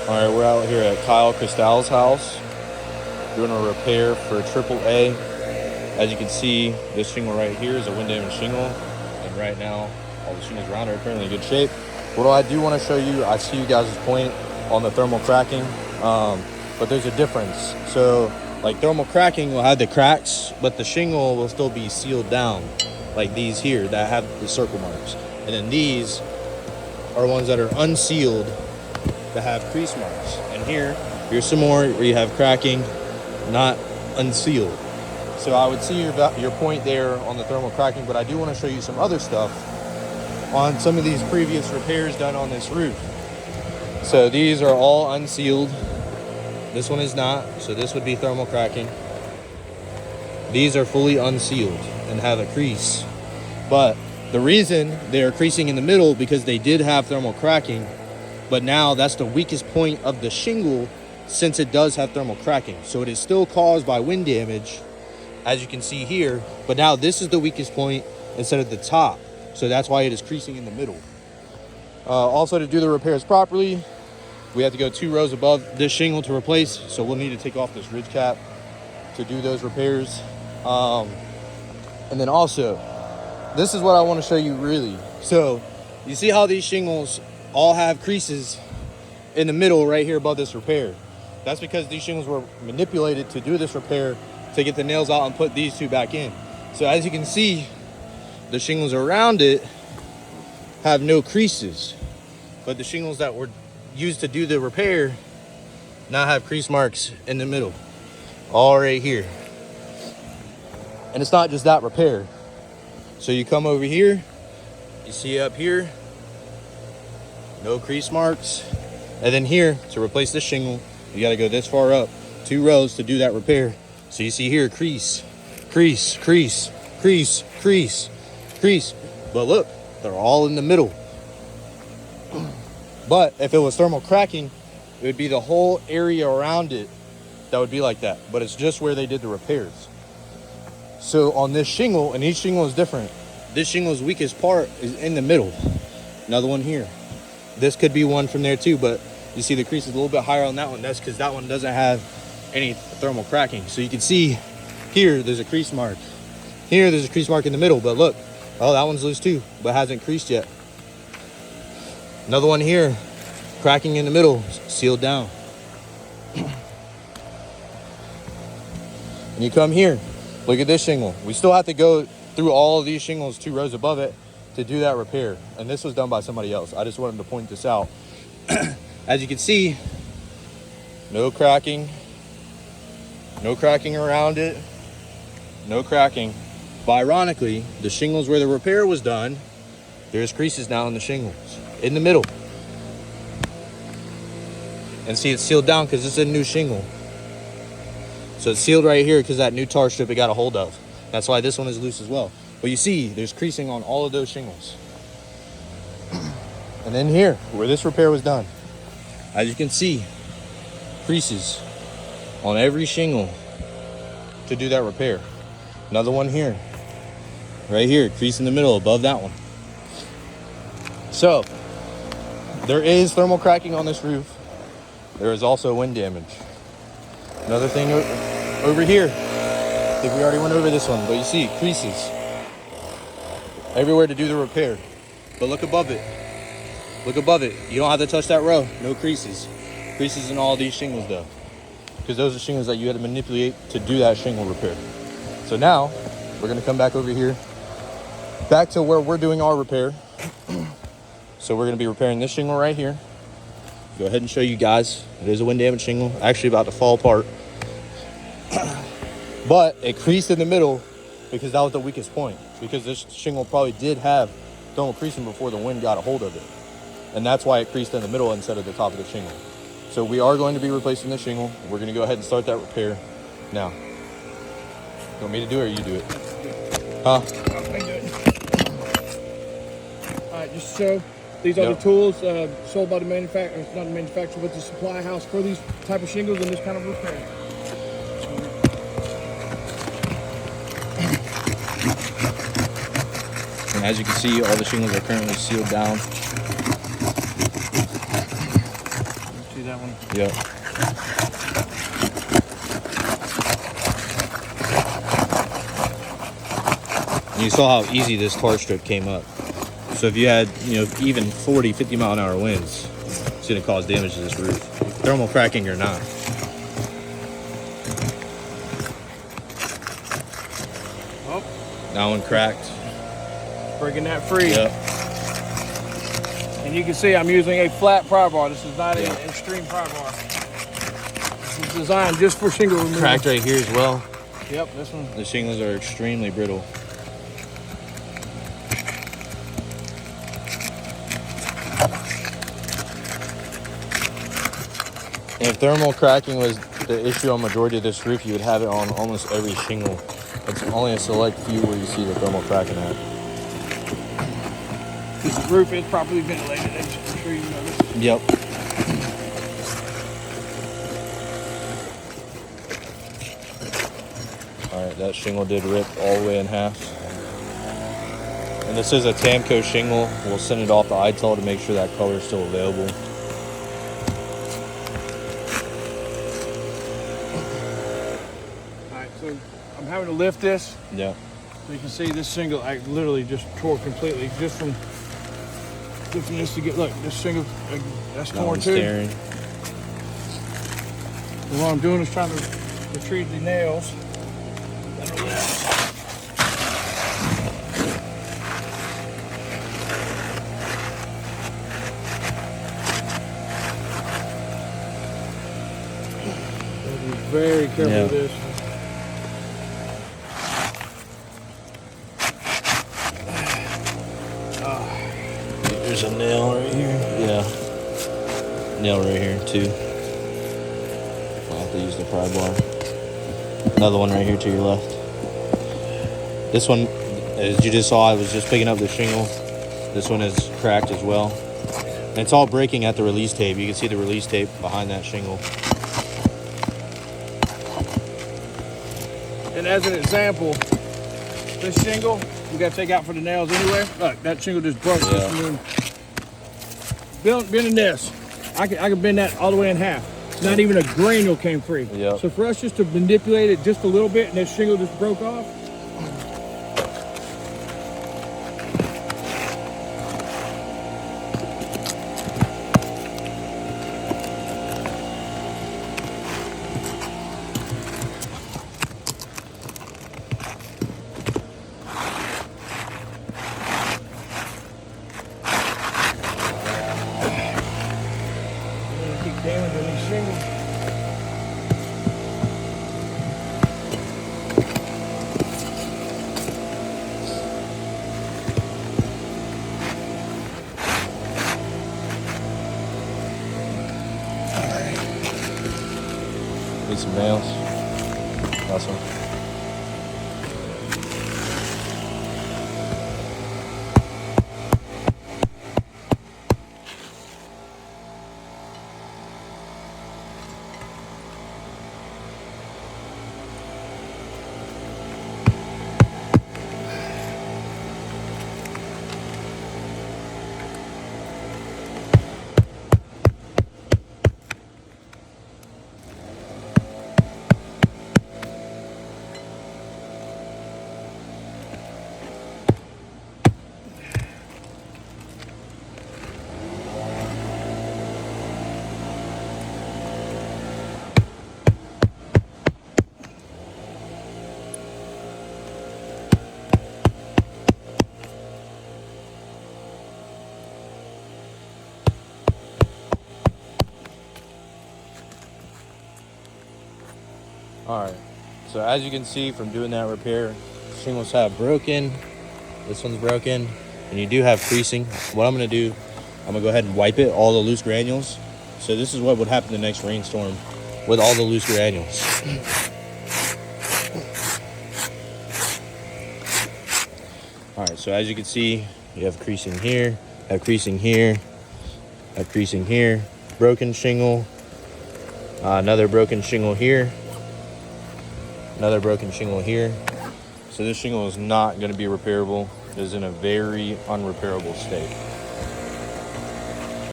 All right, we're out here at AAA Kristal's house doing a repair for AAA. As you can see, this shingle right here is a wind damaged shingle, and right now all the shingles around are currently in good shape. What I do want to show you, I see you guys' point on the thermal cracking, but there's a difference. So like thermal cracking will have the cracks, but the shingle will still be sealed down, like these here that have the circle marks. And then these are ones that are unsealed that have crease marks. And here's some more where you have cracking, not unsealed. So I would see your point there on the thermal cracking, but I do want to show you some other stuff on some of these previous repairs done on this roof. So these are all unsealed. This one is not, so this would be thermal cracking. These are fully unsealed and have a crease. But the reason they're creasing in the middle because they did have thermal cracking, but now that's the weakest point of the shingle since it does have thermal cracking. So it is still caused by wind damage, as you can see here, but now this is the weakest point instead of the top. So that's why it is creasing in the middle. Also, to do the repairs properly, we have to go 2 rows above this shingle to replace. So we'll need to take off this ridge cap to do those repairs. And then also, this is what I want to show you really. So you see how these shingles all have creases in the middle right here above this repair. That's because these shingles were manipulated to do this repair to get the nails out and put these 2 back in. So as you can see, the shingles around it have no creases, but the shingles that were used to do the repair now have crease marks in the middle, all right here. And it's not just that repair. So you come over here, you see up here, no crease marks. And then here, to replace this shingle, you gotta go this far up, 2 rows to do that repair. So you see here, crease, crease, crease, crease, crease, crease. But look, they're all in the middle. But if it was thermal cracking, it would be the whole area around it that would be like that. But it's just where they did the repairs. So on this shingle, and each shingle is different, this shingle's weakest part is in the middle. Another one here. This could be one from there too, but you see the crease is a little bit higher on that one. That's because that one doesn't have any thermal cracking. So you can see here, there's a crease mark. Here, there's a crease mark in the middle, but look, oh, that one's loose too, but hasn't creased yet. Another one here, cracking in the middle, sealed down. And you come here, look at this shingle. We still have to go through all of these shingles 2 rows above it to do that repair. And this was done by somebody else. I just wanted to point this out. As you can see, no cracking around it, no cracking. But ironically, the shingles where the repair was done, there's creases now in the shingles, in the middle. And see, it's sealed down because it's a new shingle. So it's sealed right here because that new tar strip it got a hold of. That's why this one is loose as well. But you see, there's creasing on all of those shingles. And then here, where this repair was done, as you can see, creases on every shingle to do that repair. Another one here, right here, crease in the middle above that one. So there is thermal cracking on this roof. There is also wind damage. Another thing over here, I think we already went over this one, but you see creases everywhere to do the repair. But look above it. Look above it. You don't have to touch that row. No creases. Creases in all these shingles though, because those are shingles that you had to manipulate to do that shingle repair. So now we're gonna come back over here, back to where we're doing our repair. So we're gonna be repairing this shingle right here. Go ahead and show you guys. It is a wind damaged shingle, actually about to fall apart. But it creased in the middle because that was the weakest point, because this shingle probably did have thermal creasing before the wind got a hold of it. And that's why it creased in the middle instead of the top of the shingle. So we are going to be replacing the shingle. We're going to go ahead and start that repair now. You want me to do it or you do it? Huh? I do it. All right, just so these are the tools sold by the manufacturer, not the manufacturer, but the supply house for these type of shingles and this kind of repair. And as you can see, all the shingles are currently sealed down. See that one? Yep. You saw how easy this tar strip came up. So if you had, even 40, 50 mile an hour winds, it's going to cause damage to this roof, thermal cracking or not. Oh, That one cracked. breaking that free. Yep. And you can see I'm using a flat pry bar. This is not an extreme pry bar. This is designed just for shingle removal. Cracked right here as well. Yep, this one. The shingles are extremely brittle. And if thermal cracking was the issue on majority of this roof, you would have it on almost every shingle. It's only a select few where you see the thermal cracking at. This roof is properly ventilated, I'm sure you know this. Yep. Alright, that shingle did rip all the way in half. And this is a Tamco shingle. We'll send it off to ITEL to make sure that color is still available. Alright, so I'm having to lift this. Yeah. So you can see this shingle, I literally just tore completely just from lifting this to get, look, this shingle, that's torn too. Tearing. And what I'm doing is trying to retrieve the nails that are left. Gotta be very careful with this. There's a nail right here. Yeah. Nail right here too. I'll have to use the pry bar. Another one right here to your left. This one, as you just saw, I was just picking up the shingle. This one is cracked as well. And it's all breaking at the release tape. You can see the release tape behind that shingle. And as an example, this shingle, we got to take out for the nails anyway. Look, that shingle just broke. Yeah. Bending this, I can bend that all the way in half. Not even a granule came free. Yep. So for us just to manipulate it just a little bit and this shingle just broke off. Keep damaging these shingles. Need some nails. Awesome. Alright, so as you can see from doing that repair, shingles have broken, this one's broken, and you do have creasing. What I'm going to do, I'm going to go ahead and wipe it, all the loose granules. So this is what would happen the next rainstorm with all the loose granules. Alright, so as you can see, you have creasing here, have creasing here, have creasing here, broken shingle, another broken shingle here, another broken shingle here. So this shingle is not going to be repairable. It is in a very unrepairable state.